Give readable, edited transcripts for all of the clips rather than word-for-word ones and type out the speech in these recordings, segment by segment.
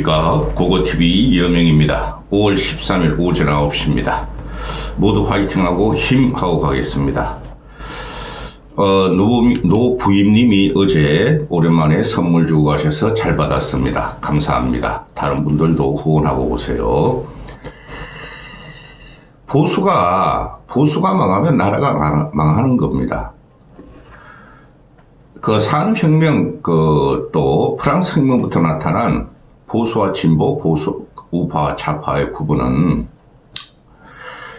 안녕하십니까. 고고TV 이여명입니다. 5월 13일 오전 9시입니다. 모두 화이팅하고 힘하고 가겠습니다. 노 부임님이 어제 오랜만에 선물 주고 가셔서 잘 받았습니다. 감사합니다. 다른 분들도 후원하고 오세요. 보수가 망하면 나라가 망하는 겁니다. 그 산업혁명, 또 프랑스 혁명부터 나타난 보수와 진보, 보수, 우파와 좌파의 구분은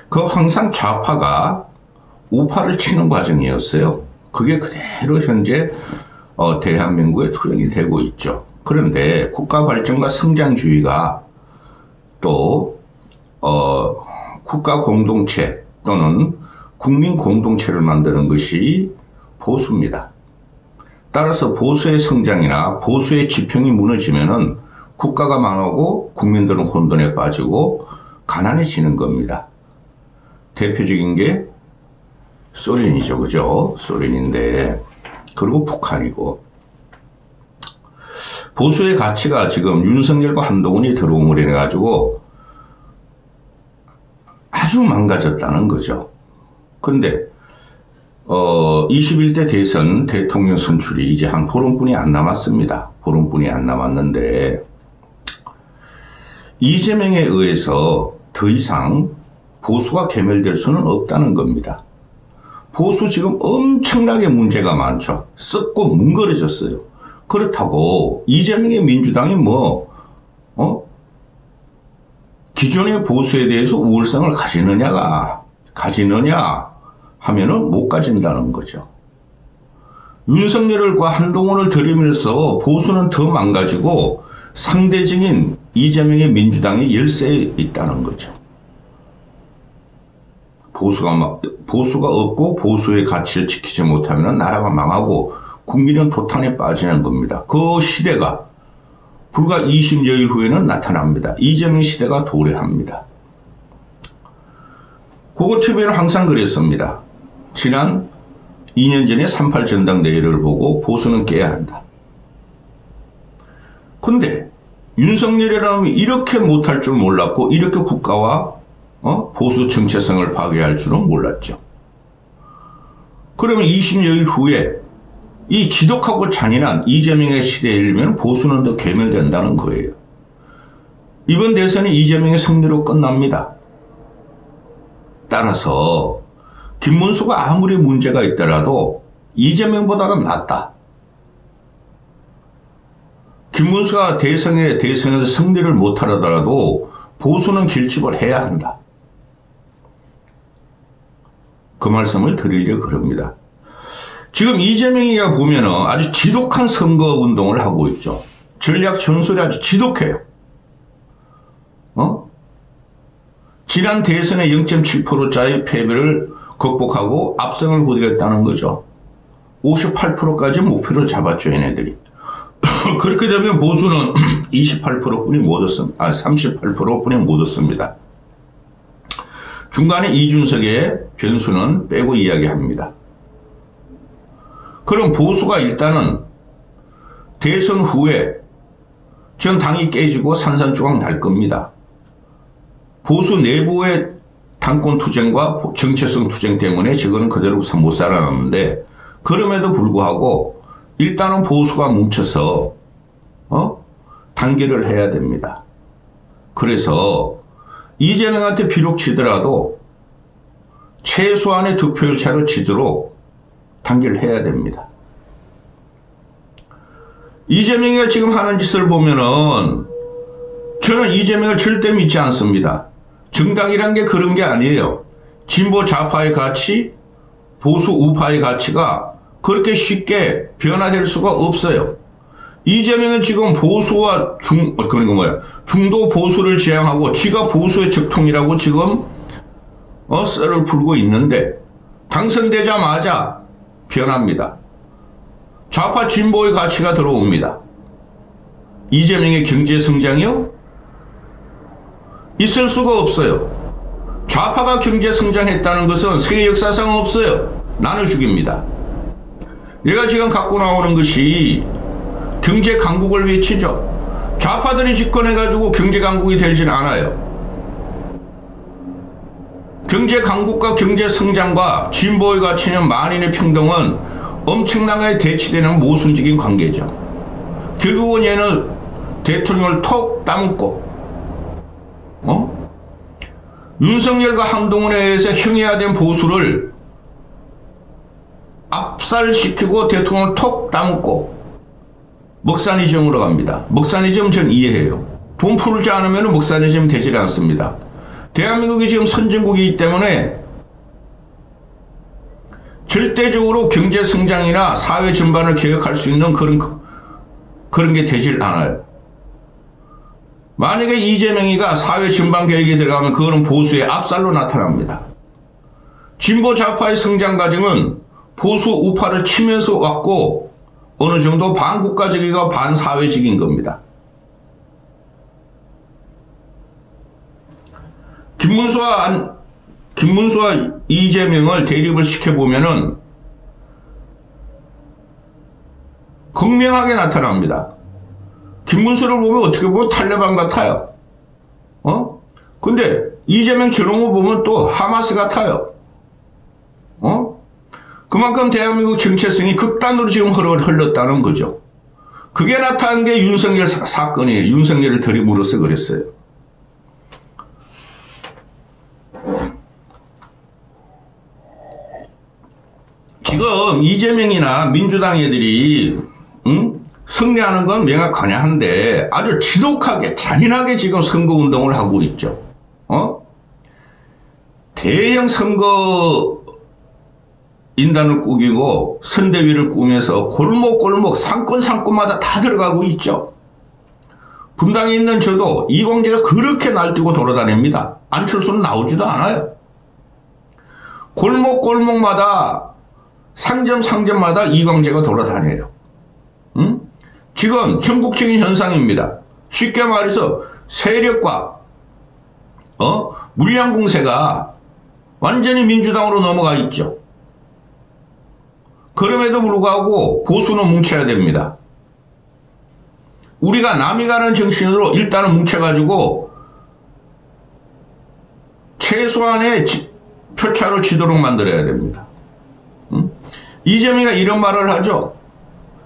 항상 좌파가 우파를 치는 과정이었어요. 그게 그대로 현재 대한민국에 투영이 되고 있죠. 그런데 국가 발전과 성장주의가 또 국가 공동체 또는 국민 공동체를 만드는 것이 보수입니다. 따라서 보수의 성장이나 보수의 지평이 무너지면은 국가가 망하고 국민들은 혼돈에 빠지고 가난해지는 겁니다. 대표적인 게 소련이죠. 그죠? 소련인데, 그리고 북한이고. 보수의 가치가 지금 윤석열과 한동훈이 들어옴으로 인해가지고 아주 망가졌다는 거죠. 그런데 21대 대선 대통령 선출이 이제 한 보름뿐이 안 남았습니다. 보름뿐이 안 남았는데 이재명에 의해서 더 이상 보수가 괴멸될 수는 없다는 겁니다. 보수 지금 엄청나게 문제가 많죠. 썩고 뭉그러졌어요. 그렇다고 이재명의 민주당이 기존의 보수에 대해서 우월성을 가지느냐 하면은 못 가진다는 거죠. 윤석열과 한동훈을 들이밀어서 보수는 더 망가지고 상대적인 이재명의 민주당이 열세에 있다는 거죠. 보수가 없고 보수의 가치를 지키지 못하면 나라가 망하고 국민은 도탄에 빠지는 겁니다. 그 시대가 불과 20여일 후에는 나타납니다. 이재명 시대가 도래합니다. 고고TV는 항상 그랬습니다. 지난 2년 전에 3.8 전당대회를 보고 보수는 깨야 한다. 근데 윤석열이라면 이렇게 못할 줄 몰랐고 이렇게 국가와 보수 정체성을 파괴할 줄은 몰랐죠. 그러면 20여일 후에 이 지독하고 잔인한 이재명의 시대에 이르면 보수는 더 괴멸된다는 거예요. 이번 대선이 이재명의 승리로 끝납니다. 따라서 김문수가 아무리 문제가 있더라도 이재명보다는 낫다. 김문수가 대선에서 승리를 못하더라도 보수는 결집을 해야 한다. 그 말씀을 드리려고 그럽니다. 지금 이재명이가 보면은 아주 지독한 선거 운동을 하고 있죠. 전략 전술이 아주 지독해요. 지난 대선의 0.7%짜리 패배를 극복하고 압승을 거두겠다는 거죠. 58%까지 목표를 잡았죠, 얘네들이. 그렇게 되면 보수는 28%뿐이 못 얻습니다. 38%뿐이 못 얻습니다. 중간에 이준석의 변수는 빼고 이야기합니다. 그럼 보수가 일단은 대선 후에 전 당이 깨지고 산산조각 날 겁니다. 보수 내부의 당권 투쟁과 정체성 투쟁 때문에 저거는 그대로 못 살아남는데 그럼에도 불구하고 일단은 보수가 뭉쳐서 단결을 해야 됩니다. 그래서 이재명한테 비록 지더라도 최소한의 득표율 차로 지도록 단결을 해야 됩니다. 이재명이가 지금 하는 짓을 보면은 저는 이재명을 절대 믿지 않습니다. 정당이란 게 그런 게 아니에요. 진보 좌파의 가치, 보수 우파의 가치가 그렇게 쉽게 변화될 수가 없어요. 이재명은 지금 보수와 중도 보수를 지향하고 지가 보수의 적통이라고 지금 썰을 풀고 있는데 당선되자마자 변합니다. 좌파 진보의 가치가 들어옵니다. 이재명의 경제 성장이요? 있을 수가 없어요. 좌파가 경제 성장했다는 것은 세계 역사상 없어요. 나눠주기입니다. 얘가 지금 갖고 나오는 것이 경제 강국을 외치죠. 좌파들이 집권해가지고 경제강국이 되진 않아요. 경제강국과 경제성장과 진보의 가치는 만인의 평등은 엄청나게 대치되는 모순적인 관계죠. 결국은 얘는 대통령을 톡 따먹고 윤석열과 한동훈에 의해서 형해화된 보수를 압살시키고 대통령을 톡 따먹고 먹사니즘으로 갑니다. 먹사니즘 전 이해해요. 돈 풀지 않으면 먹사니즘 되질 않습니다. 대한민국이 지금 선진국이기 때문에 절대적으로 경제 성장이나 사회 전반을 개혁할 수 있는 그런 게 되질 않아요. 만약에 이재명이가 사회 전반 개혁에 들어가면 그거는 보수의 압살로 나타납니다. 진보 좌파의 성장 과정은 보수 우파를 치면서 왔고 어느 정도 반국가적이고 반사회적인 겁니다. 김문수와 이재명을 대립을 시켜보면은 극명하게 나타납니다. 김문수를 보면 어떻게 보면 탈레반 같아요. 근데 이재명 저런 거 보면 또 하마스 같아요. 그만큼 대한민국 정체성이 극단으로 지금 흘렀다는 거죠. 그게 나타난 게 윤석열 사건이에요. 윤석열을 들이물어서 그랬어요. 지금 이재명이나 민주당 애들이 승리하는 건 명확하냐 한데 아주 지독하게 잔인하게 지금 선거운동을 하고 있죠. 대형 선거 인단을 꾸기고 선대위를 꾸면서 골목골목 상권마다 다 들어가고 있죠. 분당에 있는 저도 이광재가 그렇게 날뛰고 돌아다닙니다. 안철수는 나오지도 않아요. 골목골목마다 상점마다 이광재가 돌아다녀요. 지금 전국적인 현상입니다. 쉽게 말해서 세력과 물량 공세가 완전히 민주당으로 넘어가 있죠. 그럼에도 불구하고 보수는 뭉쳐야 됩니다. 우리가 남이 가는 정신으로 일단은 뭉쳐가지고 최소한의 표차로 지도록 만들어야 됩니다. 이재명이가 이런 말을 하죠.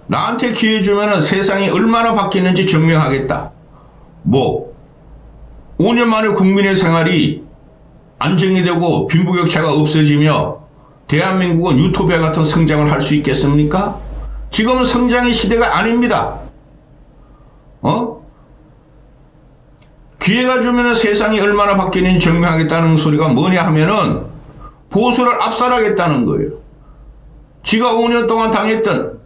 나한테 기회 주면은 세상이 얼마나 바뀌는지 증명하겠다. 5년 만에 국민의 생활이 안정이 되고 빈부격차가 없어지며 대한민국은 유토피아 같은 성장을 할 수 있겠습니까? 지금은 성장의 시대가 아닙니다. 기회가 주면은 세상이 얼마나 바뀌는지 증명하겠다는 소리가 뭐냐 하면은 보수를 압살하겠다는 거예요. 지가 5년 동안 당했던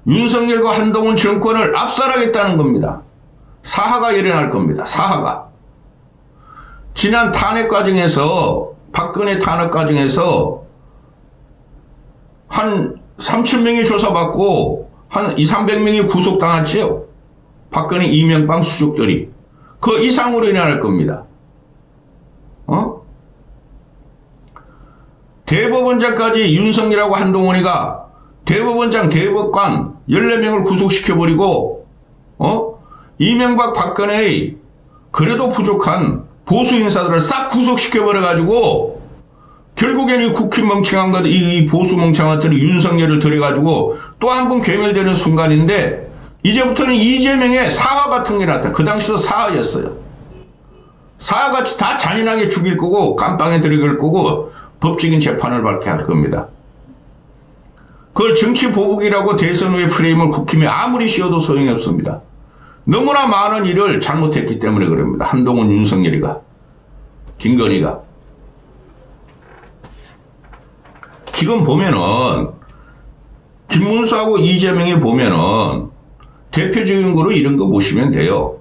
윤석열과 한동훈 정권을 압살하겠다는 겁니다. 사하가 일어날 겁니다. 사하가. 지난 탄핵 과정에서 박근혜 탄핵 과정에서 한 3,000명이 조사받고 한 200~300명이 구속당했지요. 박근혜 이명박 수족들이. 그 이상으로 일어날 겁니다. 대법원장까지 윤석열하고 한동훈이가 대법원장 대법관 14명을 구속시켜버리고 이명박 박근혜의 그래도 부족한 보수 인사들을 싹 구속시켜버려가지고 결국에는 이 국힘 멍청한 것들, 이 보수 멍청한 것들이 윤석열을 들여가지고 또 한 번 괴멸되는 순간인데 이제부터는 이재명의 사화 같은 게 나타나. 그 당시도 사화였어요. 사화같이 다 잔인하게 죽일 거고 감방에 들어갈 거고 법적인 재판을 받게 할 겁니다. 그걸 정치 보복이라고 대선 후의 프레임을 국힘이 아무리 씌워도 소용이 없습니다. 너무나 많은 일을 잘못했기 때문에 그럽니다. 한동훈, 윤석열이가, 김건희가. 지금 보면은 김문수하고 이재명이 보면은 대표적인 거로 이런 거 보시면 돼요.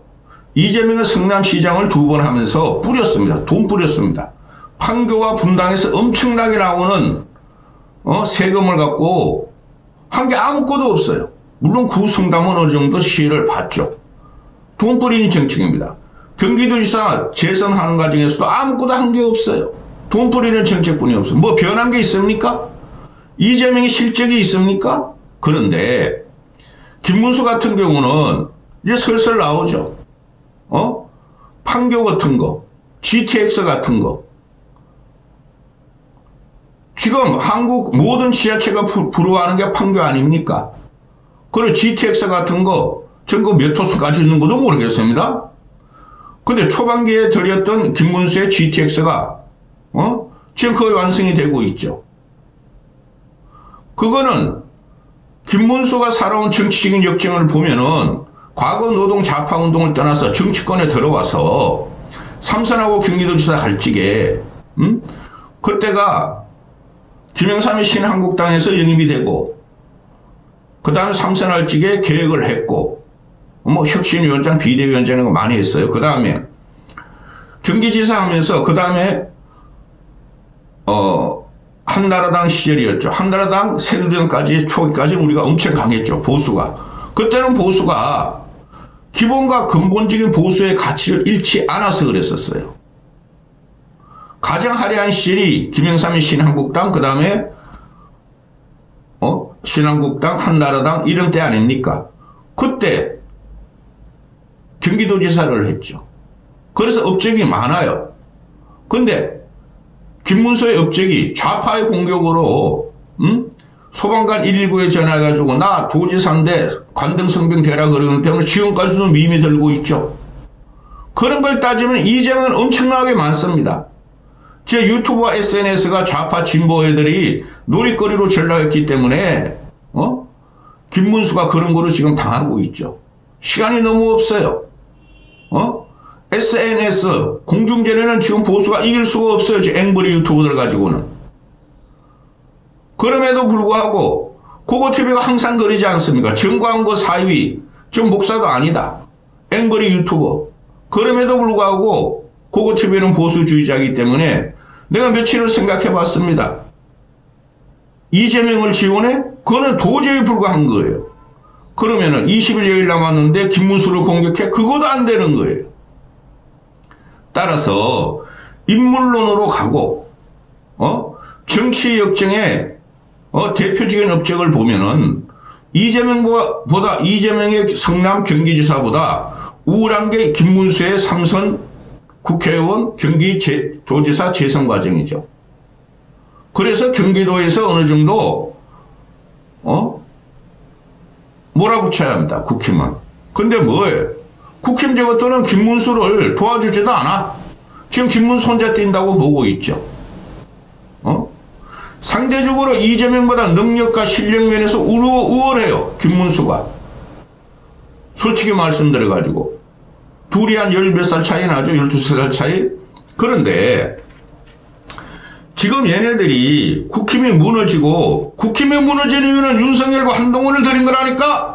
이재명은 성남시장을 2번 하면서 뿌렸습니다. 돈 뿌렸습니다. 판교와 분당에서 엄청나게 나오는 세금을 갖고 한 게 아무것도 없어요. 물론 구성담은 어느 정도 시혜를 받죠. 돈 뿌리는 정책입니다. 경기도지사 재선하는 과정에서도 아무것도 한 게 없어요. 돈 뿌리는 정책뿐이 없어요. 뭐 변한 게 있습니까? 이재명의 실적이 있습니까? 그런데 김문수 같은 경우는 이제 슬슬 나오죠. 판교 같은 거, GTX 같은 거. 지금 한국 모든 지자체가 부러워하는 게 판교 아닙니까? 그리고 GTX 같은 거, 전그 몇 호수까지 있는 것도 모르겠습니다. 근데 초반기에 들였던 김문수의 GTX가, 지금 거의 완성이 되고 있죠. 그거는 김문수가 살아온 정치적인 역정을 보면은 과거 노동 좌파 운동을 떠나서 정치권에 들어와서 삼선하고 경기도지사 갈직에, 그때가 김영삼이 신한국당에서 영입이 되고, 그 다음에 삼선할직에 계획을 했고, 혁신위원장, 비대위원장 이런 거 많이 했어요. 그 다음에 경기지사 하면서, 그 다음에, 한나라당 시절이었죠. 한나라당 새누리당까지 초기까지 우리가 엄청 강했죠. 보수가. 그때는 보수가 기본과 근본적인 보수의 가치를 잃지 않아서 그랬었어요. 가장 화려한 시절이 김영삼이 신한국당, 그 다음에 신한국당, 한나라당 이런 때 아닙니까? 그때 경기도지사를 했죠. 그래서 업적이 많아요. 근데 김문수의 업적이 좌파의 공격으로 소방관 119에 전화해가지고 나 도지사인데 관등성병 되라 그러는 때문에 지금까지도 미미 들고 있죠. 그런 걸 따지면 이재명은 엄청나게 많습니다. 제 유튜브와 SNS가 좌파 진보 애들이 놀이거리로 전락했기 때문에 김문수가 그런 거로 지금 당하고 있죠. 시간이 너무 없어요. SNS 공중전에는 지금 보수가 이길 수가 없어요. 앵벌이 유튜브들 가지고는. 그럼에도 불구하고 고고TV가 항상 그러지 않습니까? 정광고 4위 좀 목사도 아니다. 앵벌이 유튜버. 그럼에도 불구하고 고고TV는 보수주의자이기 때문에 내가 며칠을 생각해 봤습니다. 이재명을 지원해? 그거는 도저히 불가한 거예요. 그러면은 20일 여일 남았는데 김문수를 공격해? 그것도 안 되는 거예요. 따라서 인물론으로 가고 정치 역정의 대표적인 업적을 보면은 이재명의 성남 경기지사보다 우울한 게 김문수의 삼선 국회의원 경기도지사 재선 과정이죠. 그래서 경기도에서 어느 정도 몰아붙여야 합니다. 국힘은. 근데 뭐예요? 국힘 저것들은 김문수를 도와주지도 않아. 지금 김문수 혼자 뛴다고 보고 있죠. 상대적으로 이재명보다 능력과 실력 면에서 우월해요. 김문수가. 솔직히 말씀드려가지고. 둘이 한 10몇 살 차이 나죠. 12살 차이. 그런데 지금 얘네들이 국힘이 무너지고 국힘이 무너진 이유는 윤석열과 한동훈을 들인 거라니까.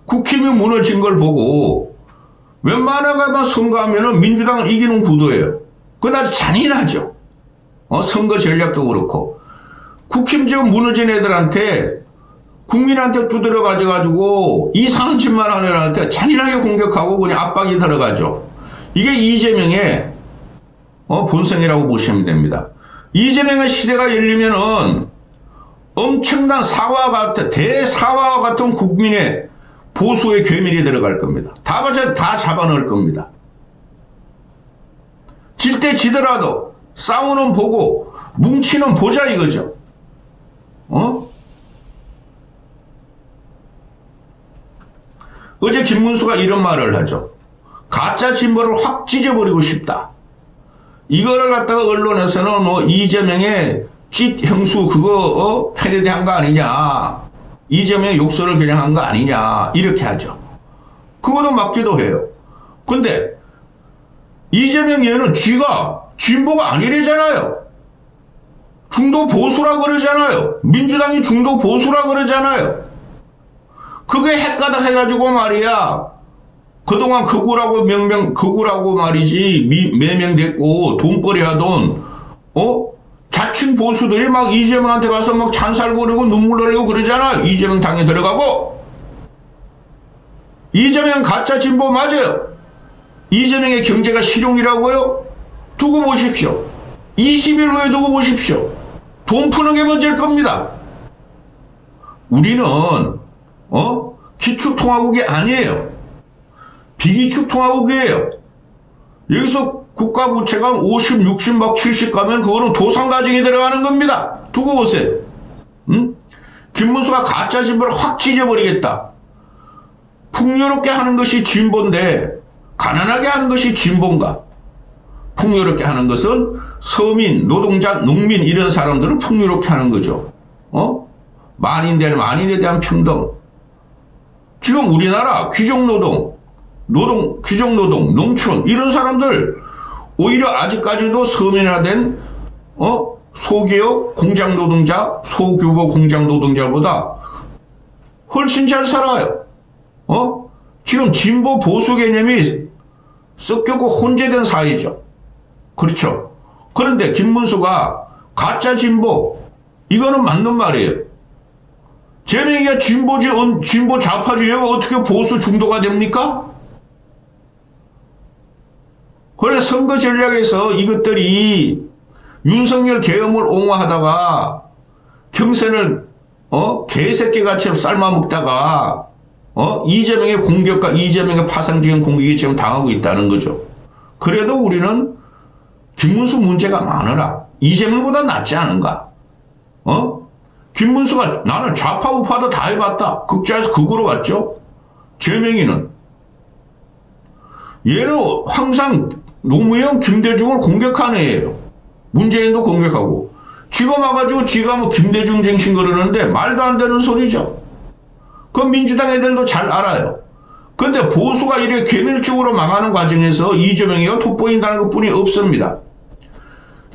국힘이 무너진 걸 보고 웬만하면 선거하면은 민주당은 이기는 구도예요. 그건 아주 잔인하죠. 선거 전략도 그렇고. 국힘 지금 무너진 애들한테 국민한테 두드려 가져가지고 이상한 짓만 하는 애들한테 잔인하게 공격하고 그냥 압박이 들어가죠. 이게 이재명의 본성이라고 보시면 됩니다. 이재명의 시대가 열리면은 엄청난 사화와 같은 대사화와 같은 국민의 보수의 괴밀이 들어갈 겁니다. 다 잡아넣을 겁니다. 질 때 지더라도 싸우는 보고 뭉치는 보자 이거죠. 어제 김문수가 이런 말을 하죠. 가짜 진보를 확 찢어버리고 싶다. 이거를 갖다가 언론에서는 이재명의 찢 형수 그거 패러디한 거 아니냐. 이재명의 욕설을 그냥 한 거 아니냐. 이렇게 하죠. 그것도 맞기도 해요. 근데 이재명 얘는 쥐가 진보가 아니래잖아요. 중도 보수라 그러잖아요. 민주당이 중도 보수라 그러잖아요. 그게 헷가닥 해가지고 말이야. 그동안 극우라고 말이지 매명됐고 돈벌이 하던 자칭 보수들이 막 이재명한테 가서 막 찬살 보내고 눈물 흘리고 그러잖아. 이재명 당에 들어가고. 이재명 가짜 진보 맞아요. 이재명의 경제가 실용이라고요? 두고 보십시오. 20일 후에 두고 보십시오. 돈 푸는 게 문제일 겁니다. 우리는 기축통화국이 아니에요. 비기축통화국이에요. 여기서 국가 부채가 50, 60, 막 70 가면 그거는 도상가정에 들어가는 겁니다. 두고 보세요. 응? 김문수가 가짜 진보를 확 찢어버리겠다. 풍요롭게 하는 것이 진보인데 가난하게 하는 것이 진보인가? 풍요롭게 하는 것은 서민, 노동자, 농민 이런 사람들을 풍요롭게 하는 거죠. 만인에 대한 평등. 지금 우리나라 귀족노동, 농촌 이런 사람들 오히려 아직까지도 서민화된 소기업 공장노동자, 소규모 공장노동자보다 훨씬 잘 살아요. 지금 진보 보수 개념이 섞였고 혼재된 사회죠. 그렇죠. 그런데 김문수가 가짜 진보, 이거는 맞는 말이에요. 쟤네가 진보 좌파주의가 어떻게 보수 중도가 됩니까? 그래 선거 전략에서 이것들이 윤석열 계엄을 옹호하다가 경선을 개새끼같이 삶아먹다가 이재명의 공격과 이재명의 파상적인 공격이 지금 당하고 있다는 거죠. 그래도 우리는 김문수 문제가 많으라 이재명보다 낫지 않은가? 김문수가 나는 좌파 우파도 다 해봤다. 극좌에서 극으로 왔죠. 제명이는 얘는 항상 노무현 김대중을 공격하는 애예요. 문재인도 공격하고 지금 와가지고 지가 뭐 김대중 정신 그러는데 말도 안 되는 소리죠. 그건 민주당 애들도 잘 알아요. 근데 보수가 이렇게 괴멸적으로 망하는 과정에서 이재명이가 돋보인다는 것뿐이 없습니다.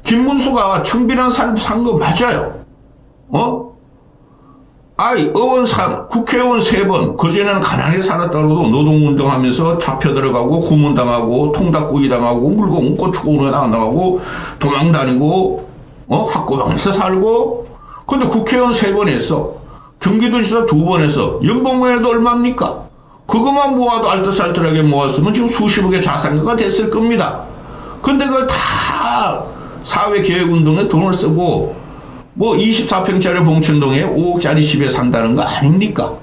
김문수가 청비란 산 거 맞아요. 국회의원 3번, 그전에는 가난하게 살았다고도 노동운동하면서 잡혀 들어가고 고문당하고 통닭구이 당하고 물건 고추구이 당하고 도망다니고 학고방에서 살고. 근데 국회의원 3번 했어. 경기도지사 2번 했어. 연봉에도 얼마입니까? 그것만 모아도 알뜰살뜰하게 모았으면 지금 수십억의 자산가가 됐을 겁니다. 근데 그걸 다 사회계획운동에 돈을 쓰고 뭐 24평짜리 봉천동에 5억짜리 집에 산다는 거 아닙니까?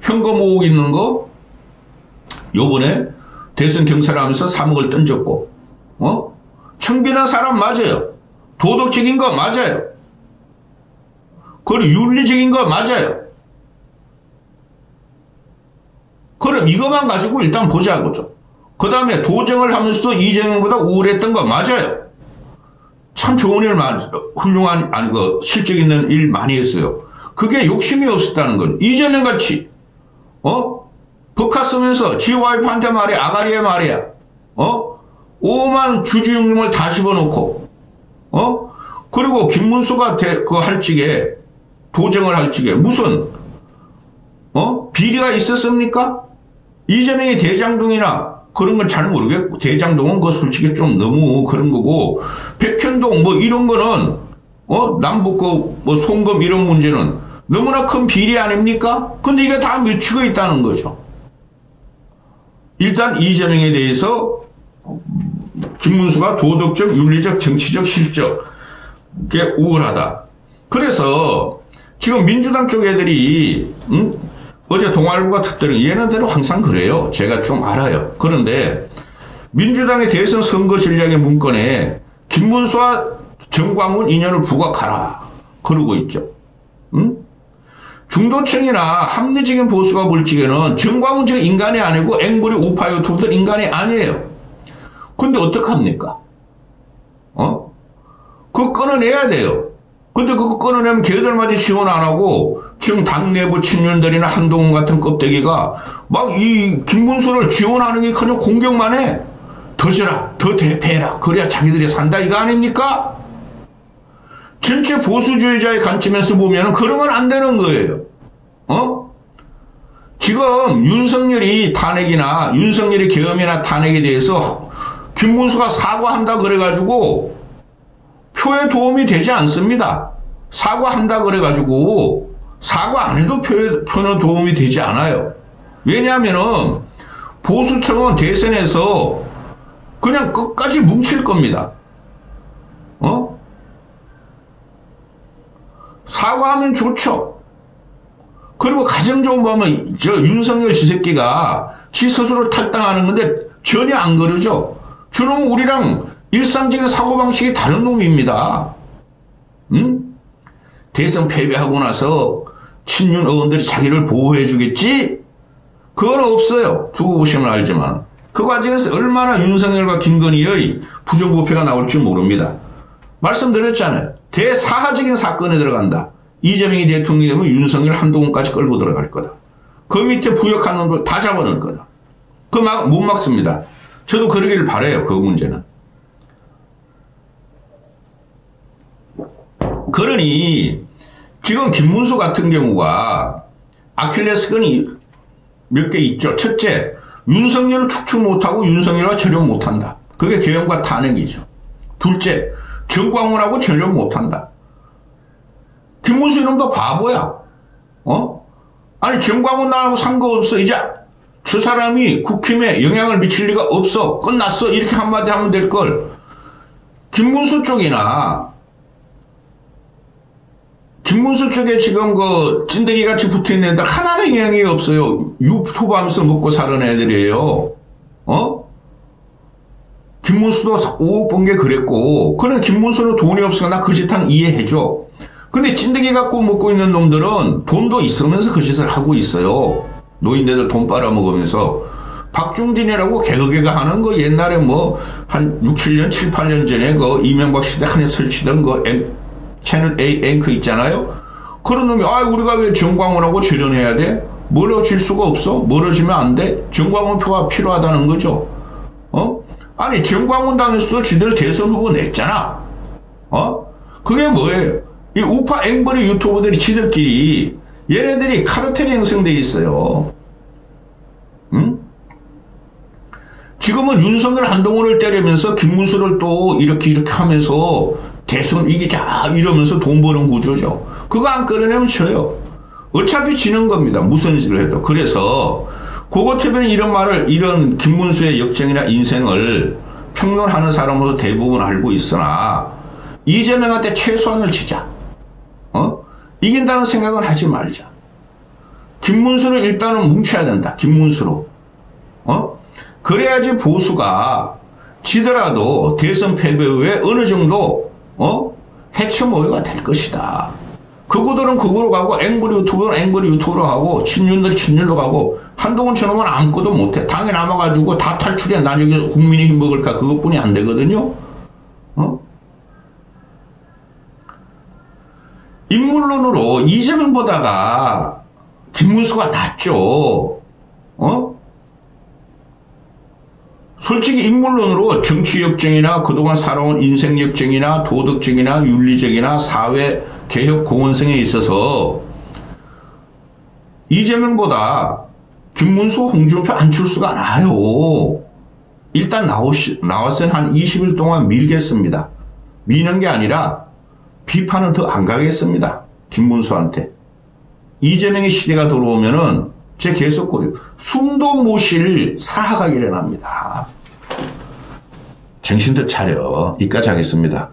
현금 5억 있는 거 요번에 대선 경선하면서 3억을 던졌고 청빈한 사람 맞아요. 도덕적인 거 맞아요. 그리고 윤리적인 거 맞아요. 그럼 이것만 가지고 일단 보자고죠. 그 다음에 도정을 하면서 이재명보다 우월했던 거 맞아요. 참 좋은 일 훌륭한, 실적 있는 일 많이 했어요. 그게 욕심이 없었다는 건 이재명 같이, 법카 쓰면서 지 와이프한테 말이야, 아가리에 말이야, 5만 주주임금을 다 집어넣고, 그리고 김문수가 할 적에, 도정을 할 적에 무슨, 비리가 있었습니까? 이재명이 대장동이나 그런 건 잘 모르겠고, 대장동은 그거 솔직히 좀 너무 그런 거고, 백현동 뭐 이런 거는, 남북 뭐 송금 이런 문제는 너무나 큰 비리 아닙니까? 근데 이게 다 묻히고 있다는 거죠. 일단 이재명에 대해서 김문수가 도덕적, 윤리적, 정치적, 실적에 우월하다. 그래서 지금 민주당 쪽 애들이, 어제 동아일보가 특별히 얘네들은 항상 그래요. 제가 좀 알아요. 그런데 민주당의 대선 선거 전략의 문건에 김문수와 정광훈 인연을 부각하라 그러고 있죠. 중도층이나 합리적인 보수가 볼 적에는 정광훈 저 인간이 아니고 앵벌이 우파 유튜브들 인간이 아니에요. 근데 어떡합니까? 그거 끊어내야 돼요. 근데 그거 끊어내면 걔들마저 지원 안 하고 지금 당 내부 친윤들이나 한동훈 같은 껍데기가 막 이 김문수를 지원하는 게 그냥 공격만 해. 더 져라, 더 대패해라. 그래야 자기들이 산다 이거 아닙니까? 전체 보수주의자의 관점에서 보면 그러면 안 되는 거예요. 지금 윤석열이 탄핵이나 윤석열이 계엄이나 탄핵에 대해서 김문수가 사과한다 그래가지고 표에 도움이 되지 않습니다. 사과한다 그래가지고 사과 안 해도 표는 도움이 되지 않아요. 왜냐하면은 보수층은 대선에서 그냥 끝까지 뭉칠 겁니다. 사과하면 좋죠. 그리고 가장 좋은 보면 저 윤석열 지새끼가 지 스스로 탈당하는 건데 전혀 안 그러죠. 저놈은 우리랑 일상적인 사고방식이 다른 놈입니다. 응? 대선 패배하고 나서 친윤 의원들이 자기를 보호해 주겠지? 그건 없어요. 두고 보시면 알지만. 그 과정에서 얼마나 윤석열과 김건희의 부정부패가 나올지 모릅니다. 말씀드렸잖아요. 대사하적인 사건에 들어간다. 이재명이 대통령이 되면 윤석열 한동훈까지 끌고 들어갈 거다. 그 밑에 부역한 놈들 다 잡아넣을 거다. 못 막습니다. 저도 그러기를 바라요. 그 문제는. 그러니 지금 김문수 같은 경우가 아킬레스건이 몇 개 있죠. 첫째, 윤석열을 축축 못하고 윤석열과 절연 못한다. 그게 계엄과 탄핵이죠. 둘째, 정광훈하고 절연 못한다. 김문수 이놈도 바보야. 아니 정광훈 나하고 상관없어. 이제 저 사람이 국힘에 영향을 미칠 리가 없어. 끝났어. 이렇게 한마디 하면 될 걸. 김문수 쪽에 지금 그 찐득이 같이 붙어 있는 애들 하나도 영향이 없어요. 유튜브 하면서 먹고 사는 애들이에요. 김문수도 5억 번 게 그랬고, 그는 김문수는 돈이 없으니까 나 그 짓 한 이해해줘. 근데 찐득이 갖고 먹고 있는 놈들은 돈도 있으면서 그 짓을 하고 있어요. 노인네들 돈 빨아먹으면서. 박중진이라고 개그개가 하는 거 옛날에 뭐 한 6, 7년, 7, 8년 전에 그 이명박 시대 한해 설치던 그 채널 A 앵커 있잖아요. 그런 놈이 우리가 왜 정광훈하고 절연해야 돼? 멀어질 수가 없어? 멀어지면 안 돼? 정광훈 표가 필요하다는 거죠. 아니 정광훈 당에서도 지들 대선 후보 냈잖아. 그게 뭐예요? 이 우파 앵벌이 유튜버들이 지들끼리 얘네들이 카르텔이 형성돼 있어요. 응? 지금은 윤석열 한동훈을 때리면서 김문수를 또 이렇게 하면서 대선 이기자 이러면서 돈 버는 구조죠. 그거 안 끌어내면 져요. 어차피 지는 겁니다. 무슨 짓을 해도. 그래서 고거태변이 이런 김문수의 역정이나 인생을 평론하는 사람으로 대부분 알고 있으나 이재명한테 최소한을 치자. 이긴다는 생각은 하지 말자. 김문수를 일단은 뭉쳐야 된다. 김문수로. 그래야지 보수가 지더라도 대선 패배 후에 어느 정도 해체 모의가 될 것이다. 그거들은 그거로 가고 앵벌이 유튜브는 앵벌이 유튜브로 가고 친윤들 친윤로 가고 한동훈 저놈은 아무것도 못해. 당에 남아가지고 다 탈출해. 난 여기 국민이 힘먹을까 그것뿐이 안 되거든요. 인물론으로 이재명보다가 김문수가 낫죠. 솔직히 인물론으로 정치 역정이나 그동안 살아온 인생 역정이나 도덕적이나 윤리적이나 사회 개혁 공헌성에 있어서 이재명보다 김문수, 홍준표, 안철수가 나아요. 일단 나왔으면 한 20일 동안 밀겠습니다. 미는 게 아니라 비판은 더 안 가겠습니다. 김문수한테. 이재명의 시대가 들어오면은 제 계속 숨도 못 쉴 사화가 일어납니다. 정신들 차려. 이까지 하겠습니다.